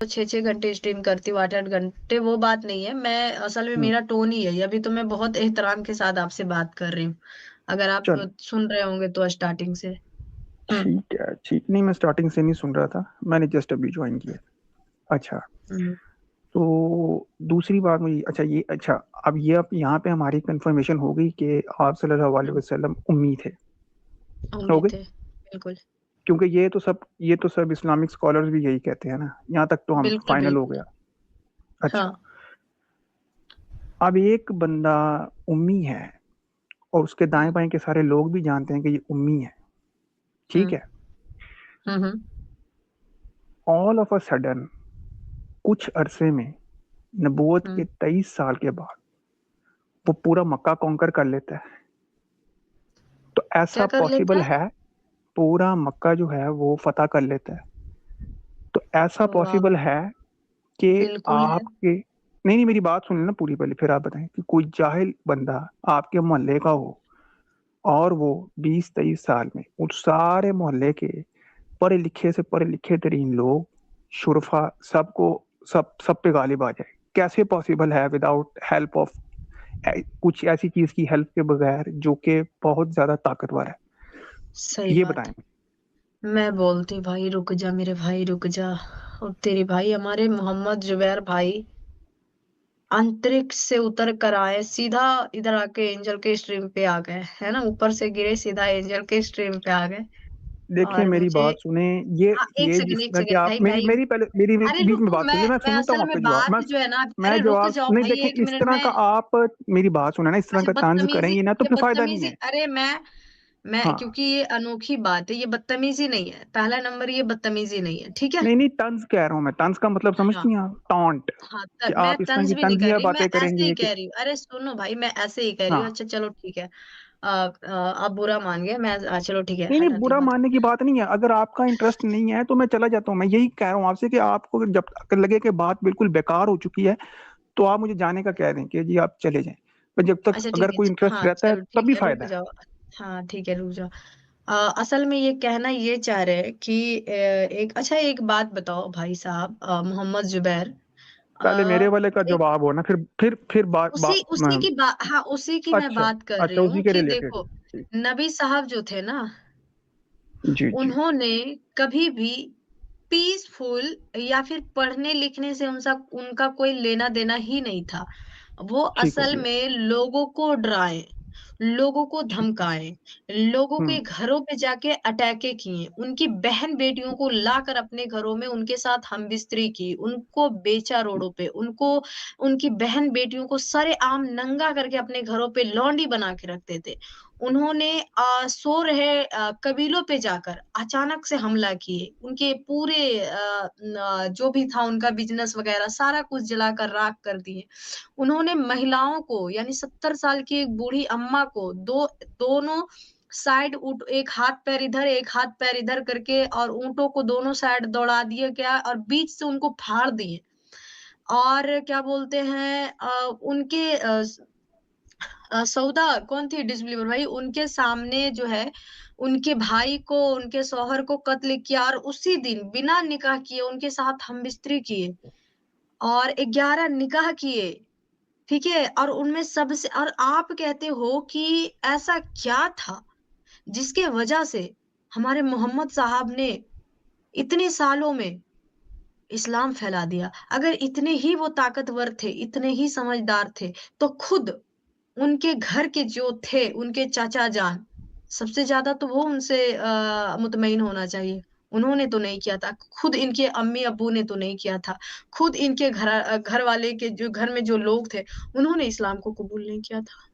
6-6 घंटे स्ट्रीम करती हूँ, 8-8 घंटे, वो बात नहीं है। मैं असल में हम्म, मेरा टोन ही है, अभी तो मैं बहुत एहतराम के साथ आपसे बात कर रही हूँ। अगर आप चलो सुन रहे होंगे तो स्टार्टिंग से। हुँ, ठीक है, ठीक नहीं, मैं स्टार्टिंग से नहीं सुन रहा था, मैंने जस्ट अभी ज्वाइन किया। अच्छा, हुँ, तो दूसरी बात मुझे, अच्छा ये, अच्छा अब ये, अब यहाँ पे हमारी कंफर्मेशन हो गई कि आप सल्लल्लाहु अलैहि हुँ, वसल्लम उम्मी थे। हो उम्मीद गई, है, बिल्कुल, क्योंकि ये तो सब इस्लामिक स्कॉलर्स भी यही कहते हैं ना, यहाँ तक तो हम बिल्कुल, फाइनल हो बिल्कुल। गया। अच्छा, हाँ, अब एक बंदा उम्मी है और उसके दाएं हुँ, बाएं के सारे लोग भी जानते हैं कि ये उम्मी है, ठीक हुँ, है। हुँ, हुँ, ऑल ऑफ अ सडन कुछ अरसे में, नबूवत के हुँ, 23 साल के बाद, वो पूरा मक्का कॉन्कर कर लेता है। तो क्या ऐसा कर लेता पॉसिबल है? है, पूरा मक्का जो है वो फतह कर लेता है। तो ऐसा वाह! पॉसिबल है कि बिल्कुल है। आपके, नहीं नहीं मेरी बात सुन लेना पूरी पहले, फिर आप बताएं कि कोई जाहिल बंदा आपके मोहल्ले का हो और वो 20-23 साल में उस सारे मोहल्ले के पढ़े लिखे से पढ़े लिखे तरीन लोग, शुरफा, सबको, सब पे गालिब आ जाए। कैसे पॉसिबल है विदाउट हेल्प ऑफ कुछ ऐसी चीज की हेल्प के बगैर जो कि बहुत ज्यादा ताकतवर है, सही ये बात बताएं। है। मैं बोलती भाई रुक जा मेरे भाई रुक जा। और तेरे भाई हमारे मोहम्मद जुबैर भाई अंतरिक्ष से उतर कर आए, सीधा इधर आके एंजल के स्ट्रीम पे आ गए, है ना? ऊपर से गिरे सीधा एंजल के स्ट्रीम पे आ गए। देखिए और मेरी मुझे बात सुने, ये हाँ, ये जिस एक तरह की सेकंड आप भाई मेरी भाई मेरी पहले मेरी अरे बीच में रुको, बात सुनिए, मैं मैं सुनता हूँ असल में आपका जवाब। बात जो है ना, मैं अरे रुक जवाब जाओ नहीं, भाई देखें 1 इस मिनट तरह का में। आप मेरी बात सुने ना, इस तरह अच्छा, का तंज बदतमीजी, करेंगे ना तो ये फिर फायदा नहीं बदतमीजी, है। अरे मैं हाँ, क्योंकि ये अनोखी बात है, ये बदतमीजी नहीं है। पहला नंबर ये बदतमीजी नहीं है, ठीक है? नहीं नहीं, तंज कह रहा हूँ मैं, तंज का मतलब हाँ। समझती हैं आप, टॉन्ट, हाँ, कि मैं आप इस तरह तंज़ की भी नहीं कर तंजिया रही, मैं बातें ऐसे ही करेंगे कि, कह रही हूँ। अरे सुनो भाई, मैं ऐसे ही कह रही हूँ। हाँ, अच्छा चलो ठीक है। आप बुरा मान गए, मैं चलो ठीक है, नहीं नहीं, हटाती बुरा हूँ बात। मानने की बात नहीं है, अगर आपका इंटरेस्ट नहीं है तो मैं चला जाता हूँ। मैं यही कह रहा हूँ आपसे कि आपको जब तक लगे कि बात बिल्कुल बेकार हो चुकी है तो आप मुझे जाने का कह दें कि जी आप चले जाएं, पर जब तक अच्छा अगर ठीक है, कोई इंटरेस्ट हाँ, रहता है चलो ठीक तभी है, रुक फायदा है। जाओ। हाँ, ठीक है, रुक जाओ। असल में ये कहना ये चाह रहे हैं कि एक अच्छा एक बात बताओ भाई साहब, मोहम्मद जुबैर, पहले मेरे अ, वाले का एक जवाब हो ना, फिर बात उसी उसी की बात, हाँ, उसी की मैं अच्छा, बात कर रही अच्छा हूँ उसी के कि रिलेटेड। देखो, नबी साहब जो थे ना, जी जी, उन्होंने कभी भी पीसफुल या फिर पढ़ने लिखने से उनसा उनका कोई लेना-देना ही नहीं था। वो ठीक हो असल गया, में लोगों को डराएँ, लोगों को ठीक, धमकाएँ, लोगों के हम्म, घरों पे जाके अटैकें किए, उनकी बहन-बेटियों को लाकर अपने घरों में उनके साथ हमबिस्तरी की, उनको बेचा रोडों पे, उनको उनकी बहन-बेटियों को सरेआम नंगा करके अपने घरों पे लौंडी बना के रखते थे। उन्होंने सो रहे कबीलों पे जाकर अचानक से हमला किए। उनके पूरे जो भी था उनका बिज़नेस वग़ैरह सारा कुछ जलाकर राख कर दिए। उन्होंने महिलाओं को यानी 70 साल की एक बूढ़ी अम्मा को दोनों साइड ऊँट, एक हाथ पैर इधर, एक हाथ पैर इधर करके और ऊँटों को दोनों साइड दौड़ा दिया गया और बीच से उनको फाड़ दिए। और क्या बोलते हैं, उनके सौदा कौन थी डिसबेलीवर भाई, उनके सामने जो है, उनके भाई को, उनके शौहर को कत्ल किया और उसी दिन बिना निकाह किए उनके साथ हमबिस्तरी किए और 11 निकाह किए, ठीक है? और उनमें सबसे, और आप कहते हो कि ऐसा क्या था जिसके वजह से हमारे मोहम्मद साहब ने इतने सालों में इस्लाम फैला दिया। अगर इतने ही वो ताकतवर थे, इतने ही समझदार थे, तो खुद उनके घर के जो थे, उनके चाचा जान, सबसे ज़्यादा तो वो उनसे मुतमईन होना चाहिए। उन्होंने तो नहीं किया था। खुद इनके अम्मी-अब्बू ने तो नहीं किया था। खुद इनके घर वाले के जो घर में जो लोग थे, उन्होंने इस्लाम को कबूल नहीं किया था।